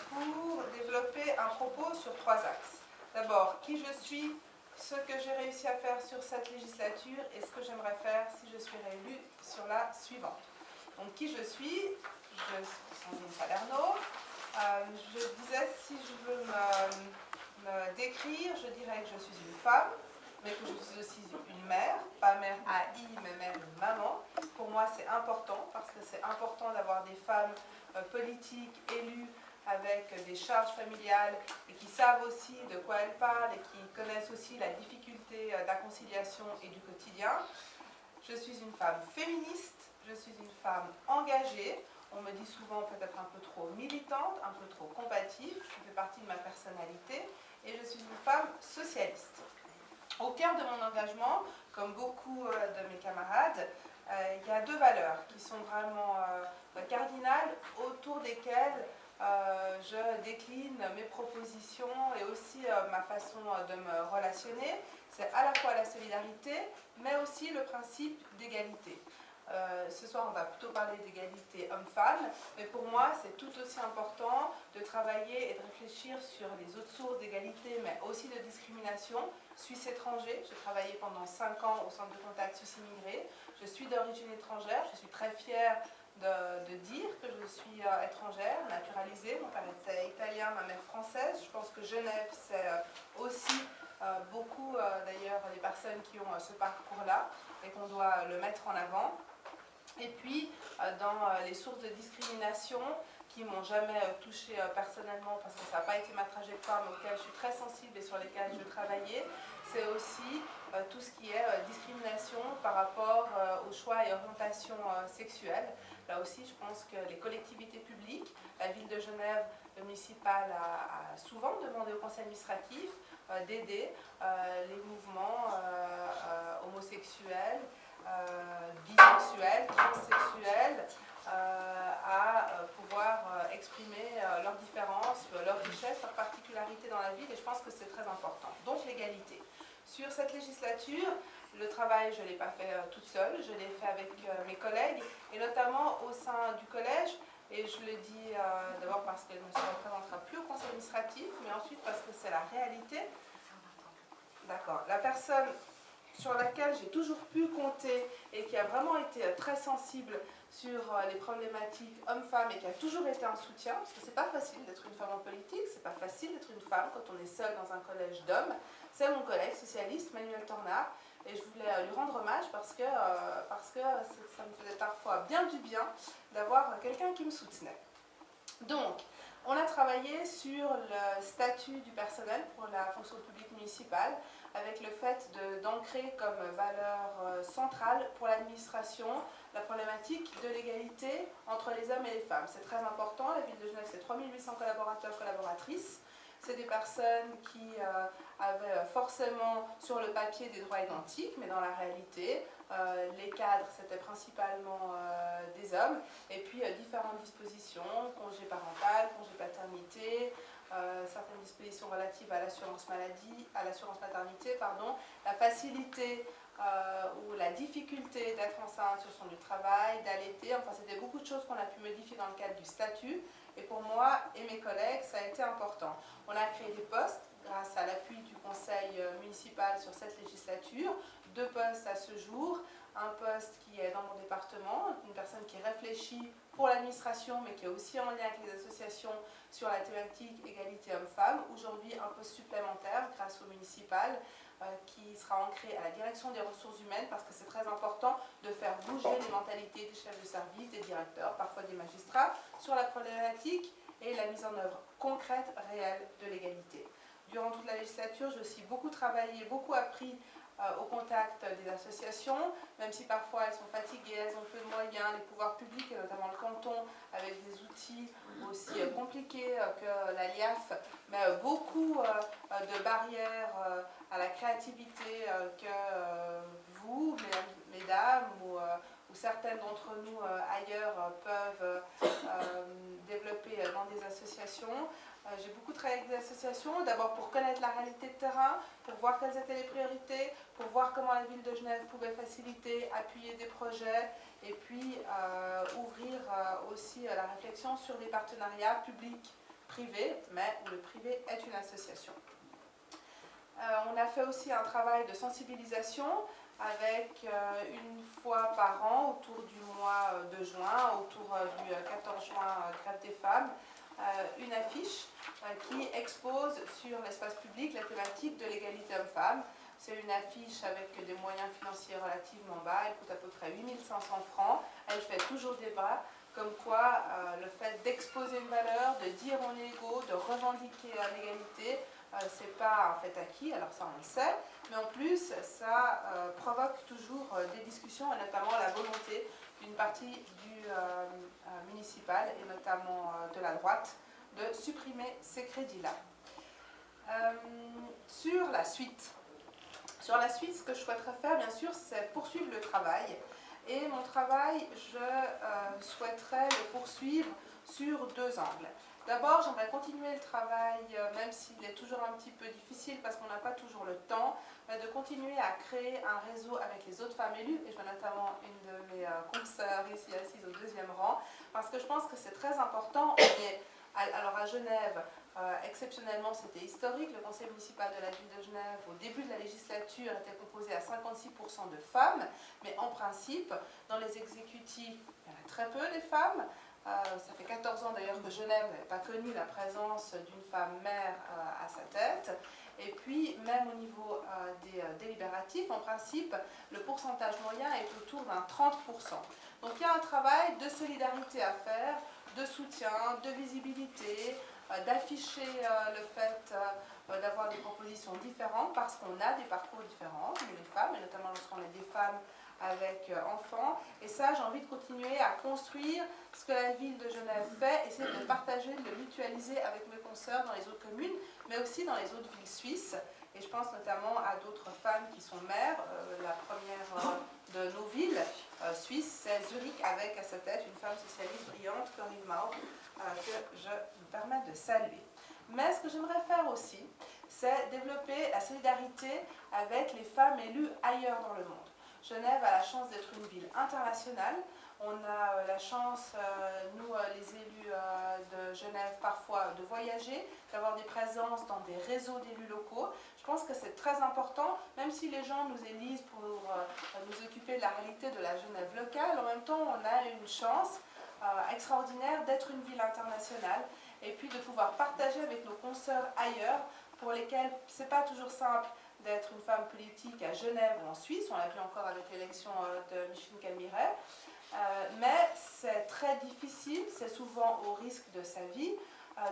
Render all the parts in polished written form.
pour développer un propos sur 3 axes. D'abord, qui je suis, ce que j'ai réussi à faire sur cette législature et ce que j'aimerais faire si je suis réélue sur la suivante. Donc, qui je suis Sandrine Salerno. Je disais, si je veux me décrire, je dirais que je suis une femme, mais que je suis aussi une mère, pas mère AI, mais mère une maman. Pour moi, c'est important, parce que c'est important d'avoir des femmes politiques, élues, avec des charges familiales, et qui savent aussi de quoi elles parlent, et qui connaissent aussi la difficulté de la conciliation et du quotidien. Je suis une femme féministe, je suis une femme engagée. On me dit souvent peut-être un peu trop militante, un peu trop combative, ça fait partie de ma personnalité, et je suis une femme socialiste. Au cœur de mon engagement, comme beaucoup de mes camarades, il y a 2 valeurs qui sont vraiment cardinales, autour desquelles je décline mes propositions et aussi ma façon de me relationner. C'est à la fois la solidarité, mais aussi le principe d'égalité. Ce soir, on va plutôt parler d'égalité homme-femme, mais pour moi, c'est tout aussi important de travailler et de réfléchir sur les autres sources d'égalité, mais aussi de discrimination. Suisse étranger, j'ai travaillé pendant 5 ans au centre de contact Suisse immigré. Je suis d'origine étrangère, je suis très fière de dire que je suis étrangère, naturalisée. Mon père était italien, ma mère française. Je pense que Genève, c'est aussi beaucoup d'ailleurs les personnes qui ont ce parcours-là et qu'on doit le mettre en avant. Et puis, dans les sources de discrimination qui ne m'ont jamais touchée personnellement parce que ça n'a pas été ma trajectoire, mais auxquelles je suis très sensible et sur lesquelles je travaillais, c'est aussi tout ce qui est discrimination par rapport aux choix et orientations sexuelles. Là aussi, je pense que les collectivités publiques, la ville de Genève, le municipal a souvent demandé au conseil administratif d'aider les mouvements homosexuels, bisexuels, transsexuels, à pouvoir exprimer leurs différences, leurs richesses, leurs particularités dans la ville, et je pense que c'est très important. Donc l'égalité. Sur cette législature, le travail, je ne l'ai pas fait toute seule, je l'ai fait avec mes collègues, et notamment au sein du collège, et je le dis d'abord parce qu'elle ne se représentera plus au conseil administratif, mais ensuite parce que c'est la réalité. D'accord. La personne sur laquelle j'ai toujours pu compter et qui a vraiment été très sensible sur les problématiques hommes-femmes et qui a toujours été un soutien, parce que c'est pas facile d'être une femme en politique, c'est pas facile d'être une femme quand on est seule dans un collège d'hommes, c'est mon collègue socialiste Manuel Tornard, et je voulais lui rendre hommage parce que ça me faisait parfois bien du bien d'avoir quelqu'un qui me soutenait. Donc, on a travaillé sur le statut du personnel pour la fonction publique municipale, avec le fait d'ancrer comme valeur centrale pour l'administration la problématique de l'égalité entre les hommes et les femmes. C'est très important, la ville de Genève, c'est 3800 collaborateurs, collaboratrices. C'est des personnes qui avaient forcément sur le papier des droits identiques, mais dans la réalité, les cadres, c'était principalement des hommes, et puis différentes dispositions, congé parental, congé paternité, certaines dispositions relatives à l'assurance maladie, à l'assurance maternité, pardon, la facilité ou la difficulté d'être enceinte sur son lieu de travail, d'allaiter, enfin c'était beaucoup de choses qu'on a pu modifier dans le cadre du statut, et pour moi et mes collègues, ça a été important. On a créé des postes grâce à l'appui du conseil municipal sur cette législature, 2 postes à ce jour, un poste qui est dans mon département, une personne qui réfléchit pour l'administration, mais qui est aussi en lien avec les associations sur la thématique égalité hommes-femmes. Aujourd'hui, un poste supplémentaire grâce au municipal qui sera ancré à la direction des ressources humaines, parce que c'est très important de faire bouger les mentalités des chefs de service, des directeurs, parfois des magistrats, sur la problématique et la mise en œuvre concrète, réelle de l'égalité. Durant toute la législature, j'ai aussi beaucoup travaillé, beaucoup appris au contact des associations, même si parfois elles sont fatiguées, elles ont peu de moyens, les pouvoirs publics, et notamment le canton, avec des outils aussi compliqués que la LIAF, mais beaucoup de barrières à la créativité que vous, mesdames, ou certaines d'entre nous ailleurs peuvent développer dans des associations. J'ai beaucoup travaillé avec des associations, d'abord pour connaître la réalité de terrain, pour voir quelles étaient les priorités, pour voir comment la ville de Genève pouvait faciliter, appuyer des projets, et puis ouvrir aussi la réflexion sur des partenariats publics privé, mais où le privé est une association. On a fait aussi un travail de sensibilisation avec une fois par an, autour du mois de juin, autour du 14 juin, grève des femmes, une affiche qui expose sur l'espace public la thématique de l'égalité homme-femme. C'est une affiche avec des moyens financiers relativement bas, elle coûte à peu près 8 500 francs, elle fait toujours débat, comme quoi le fait d'exposer une valeur, de dire on est égaux, de revendiquer l'égalité, c'est pas un fait acquis, alors ça on le sait, mais en plus ça provoque toujours des discussions et notamment la volonté d'une partie du municipal et notamment de la droite de supprimer ces crédits-là. Sur la suite, ce que je souhaiterais faire, bien sûr, c'est poursuivre le travail. Et mon travail, je souhaiterais le poursuivre sur deux angles. D'abord, j'aimerais continuer le travail, même s'il est toujours un petit peu difficile parce qu'on n'a pas toujours le temps, mais de continuer à créer un réseau avec les autres femmes élues, et je vois notamment une de mes consoeurs ici assise au deuxième rang, parce que je pense que c'est très important. Alors à Genève, exceptionnellement, c'était historique. Le conseil municipal de la ville de Genève, au début de la législature, était composé à 56% de femmes. Mais en principe, dans les exécutifs, il y en a très peu des femmes. Ça fait 14 ans d'ailleurs que Genève n'avait pas connu la présence d'une femme maire à sa tête. Et puis, même au niveau des délibératifs, en principe, le pourcentage moyen est autour d'un 30%. Donc il y a un travail de solidarité à faire, de soutien, de visibilité, d'afficher le fait d'avoir des propositions différentes parce qu'on a des parcours différents, nous les femmes, et notamment lorsqu'on est des femmes avec enfants. Et ça, j'ai envie de continuer à construire ce que la ville de Genève fait, essayer de le partager, de le mutualiser avec mes consoeurs dans les autres communes, mais aussi dans les autres villes suisses. Et je pense notamment à d'autres femmes qui sont maires. La première de nos villes suisses, c'est Zurich, avec à sa tête une femme socialiste brillante, Corinne Maur, que je me permets de saluer. Mais ce que j'aimerais faire aussi, c'est développer la solidarité avec les femmes élues ailleurs dans le monde. Genève a la chance d'être une ville internationale. On a la chance, nous les élus de Genève, parfois de voyager, d'avoir des présences dans des réseaux d'élus locaux. Je pense que c'est très important, même si les gens nous élisent pour nous occuper de la réalité de la Genève locale, en même temps on a une chance extraordinaire d'être une ville internationale et puis de pouvoir partager avec nos consoeurs ailleurs, pour lesquels c'est pas toujours simple d'être une femme politique à Genève ou en Suisse, on l'a vu encore avec l'élection de Micheline Calmiret, mais c'est très difficile, c'est souvent au risque de sa vie,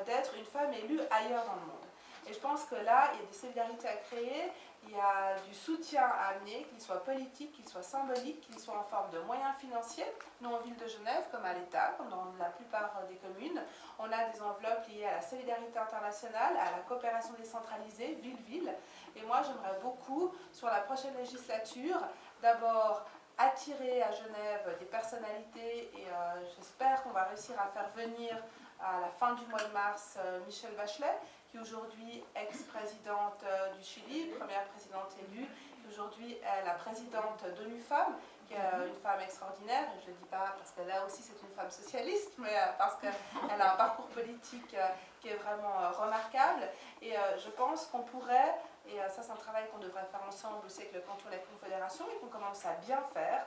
d'être une femme élue ailleurs dans le monde. Et je pense que là, il y a des solidarités à créer, il y a du soutien à amener, qu'il soit politique, qu'il soit symbolique, qu'il soit en forme de moyens financiers. Nous, en ville de Genève, comme à l'État, comme dans la plupart des communes, on a des enveloppes liées à la solidarité internationale, à la coopération décentralisée, ville-ville. Et moi, j'aimerais beaucoup, sur la prochaine législature, d'abord attirer à Genève des personnalités et j'espère qu'on va réussir à faire venir à la fin du mois de mars Michelle Bachelet, qui aujourd'hui est ex-présidente du Chili, première présidente élue, qui aujourd'hui est la présidente d'ONU Femmes, qui est une femme extraordinaire, et je ne le dis pas parce que là aussi c'est une femme socialiste, mais parce qu'elle a un parcours politique qui est vraiment remarquable, et je pense qu'on pourrait, et ça c'est un travail qu'on devrait faire ensemble aussi avec le canton et la confédération, et qu'on commence à bien faire,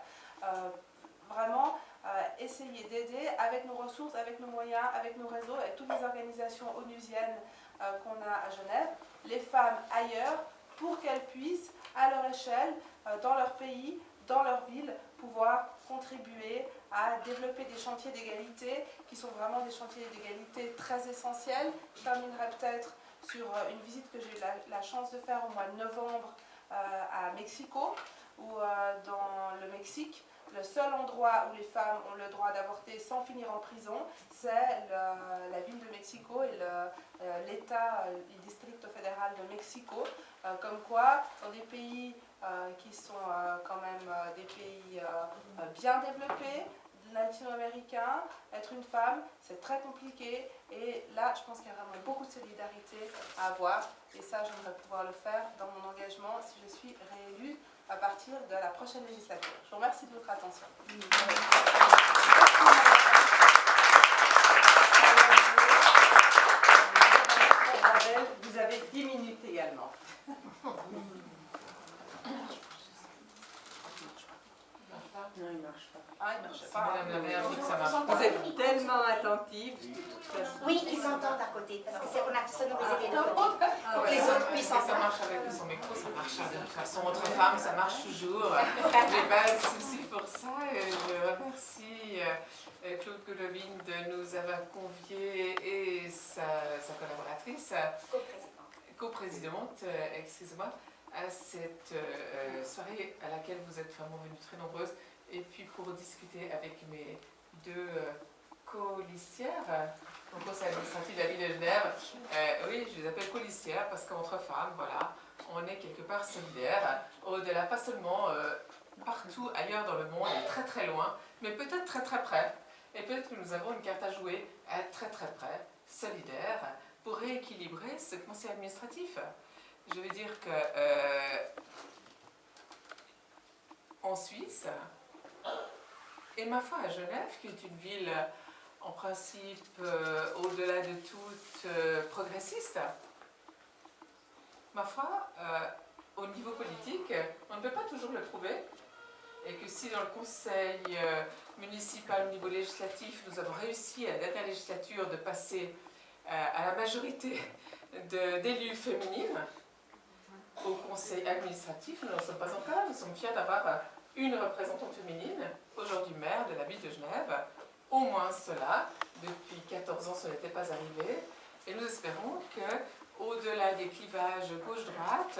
vraiment essayer d'aider avec nos ressources, avec nos moyens, avec nos réseaux, avec toutes les organisations onusiennes qu'on a à Genève, les femmes ailleurs, pour qu'elles puissent, à leur échelle, dans leur pays, dans leur ville, pouvoir contribuer à développer des chantiers d'égalité qui sont vraiment des chantiers d'égalité très essentiels. Je terminerai peut-être sur une visite que j'ai eu la chance de faire au mois de novembre à Mexico, où dans le Mexique, le seul endroit où les femmes ont le droit d'avorter sans finir en prison, c'est la ville de Mexico et l'État, le district fédéral de Mexico. Comme quoi, dans des pays qui sont quand même des pays bien développés, latino-américains, être une femme, c'est très compliqué. Et là, je pense qu'il y a vraiment beaucoup de solidarité à avoir. Et ça, j'aimerais pouvoir le faire dans mon engagement si je suis réélue à partir de la prochaine législature. Je vous remercie de votre attention. Non, il ne marche pas. Ah, il ne marche Si pas. Madame la maire dit que ça marche Vous pas. êtes tellement attentifs, de toute façon. Oui, ils s'entendent à côté, parce que c'est qu'on a sonorisé les deux côtés. Ah, Pour que ouais. les autres puissent Ça entendre. marche avec son micro, ça marche de toute façon. Entre femmes, ça marche toujours. J'ai pas de souci pour ça. Je remercie Claude Golovin de nous avoir conviés et sa collaboratrice, coprésidente, excusez-moi, à cette soirée à laquelle vous êtes vraiment venus très nombreuses. Et puis pour discuter avec mes deux colistières, au conseil administratif de la ville de Genève, oui, je les appelle colistières parce qu'entre femmes, voilà, on est quelque part solidaires, au-delà, pas seulement partout ailleurs dans le monde, et très très loin, mais peut-être très très près. Et peut-être que nous avons une carte à jouer à être très très près, solidaires, pour rééquilibrer ce conseil administratif. Je veux dire que en Suisse, et ma foi à Genève, qui est une ville en principe au-delà de toute progressiste, ma foi, au niveau politique, on ne peut pas toujours le prouver, et que si dans le conseil municipal au niveau législatif, nous avons réussi à la dernière législature de passer à la majorité d'élus féminines, au conseil administratif, nous n'en sommes pas encore, nous sommes fiers d'avoir une représentante féminine, aujourd'hui maire de la ville de Genève, au moins cela, depuis 14 ans ce n'était pas arrivé, et nous espérons que, au-delà des clivages gauche-droite,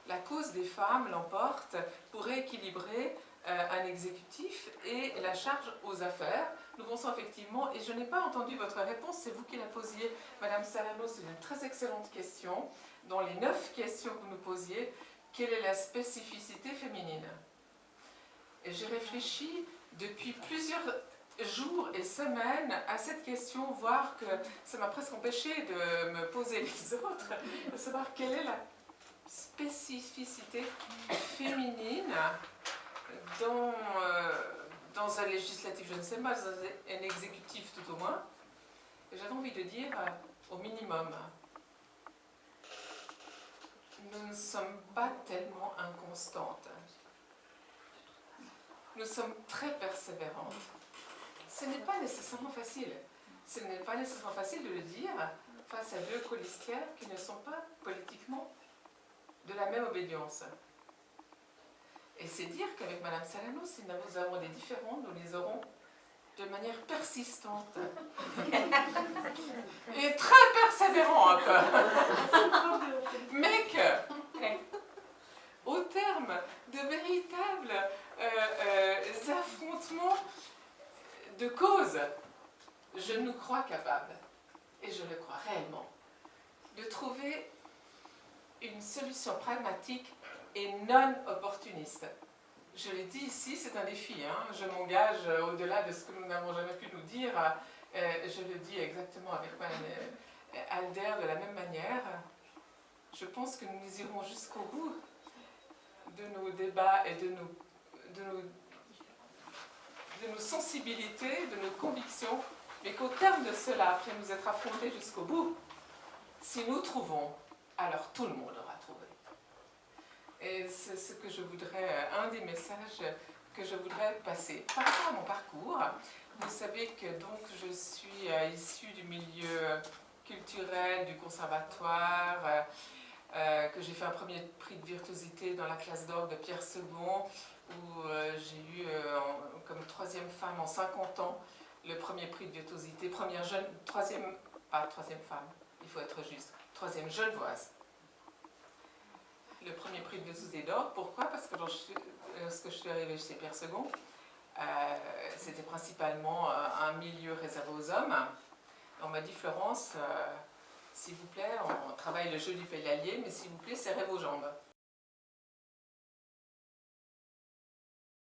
la cause des femmes l'emporte pour rééquilibrer un exécutif et la charge aux affaires. Nous pensons effectivement, et je n'ai pas entendu votre réponse, c'est vous qui la posiez, Madame Salano, c'est une très excellente question. Dans les 9 questions que vous nous posiez, quelle est la spécificité féminine? Et j'ai réfléchi depuis plusieurs jours et semaines à cette question, voire que ça m'a presque empêché de me poser les autres, de savoir quelle est la spécificité féminine dans un législatif, je ne sais pas, dans un exécutif tout au moins. Et j'avais envie de dire, au minimum, nous ne sommes pas tellement inconstantes. Nous sommes très persévérantes. Ce n'est pas nécessairement facile. Ce n'est pas nécessairement facile de le dire face à deux colistières qui ne sont pas politiquement de la même obédience. Et c'est dire qu'avec Madame Salano, si nous avons des différends, nous les aurons de manière persistante et très persévérante. Mais que, au terme de véritables affrontements de causes, je nous crois capables, et je le crois réellement, de trouver une solution pragmatique et non opportuniste. Je l'ai dit ici, c'est un défi, hein. Je m'engage au-delà de ce que nous n'avons jamais pu nous dire, je le dis exactement avec Mme Alder de la même manière. Je pense que nous irons jusqu'au bout de nos débats et de nos sensibilités, de nos convictions, mais qu'au terme de cela, après nous être affrontés jusqu'au bout, si nous trouvons, alors tout le monde aura trouvé. Et c'est ce que je voudrais, un des messages que je voudrais passer. Par rapport à mon parcours, vous savez que donc je suis issue du milieu culturel, du conservatoire, que j'ai fait un premier prix de virtuosité dans la classe d'orgue de Pierre Second, où j'ai eu comme 3e femme en 50 ans le premier prix de virtuosité, pas troisième femme, il faut être juste, 3e genevoise. Le premier prix de virtuosité d'orgue, pourquoi? Parce que lorsque je suis arrivée chez Pierre Second, c'était principalement un milieu réservé aux hommes. On m'a dit, Florence, s'il vous plaît, on travaille le jeu du pédalier, mais s'il vous plaît, serrez vos jambes.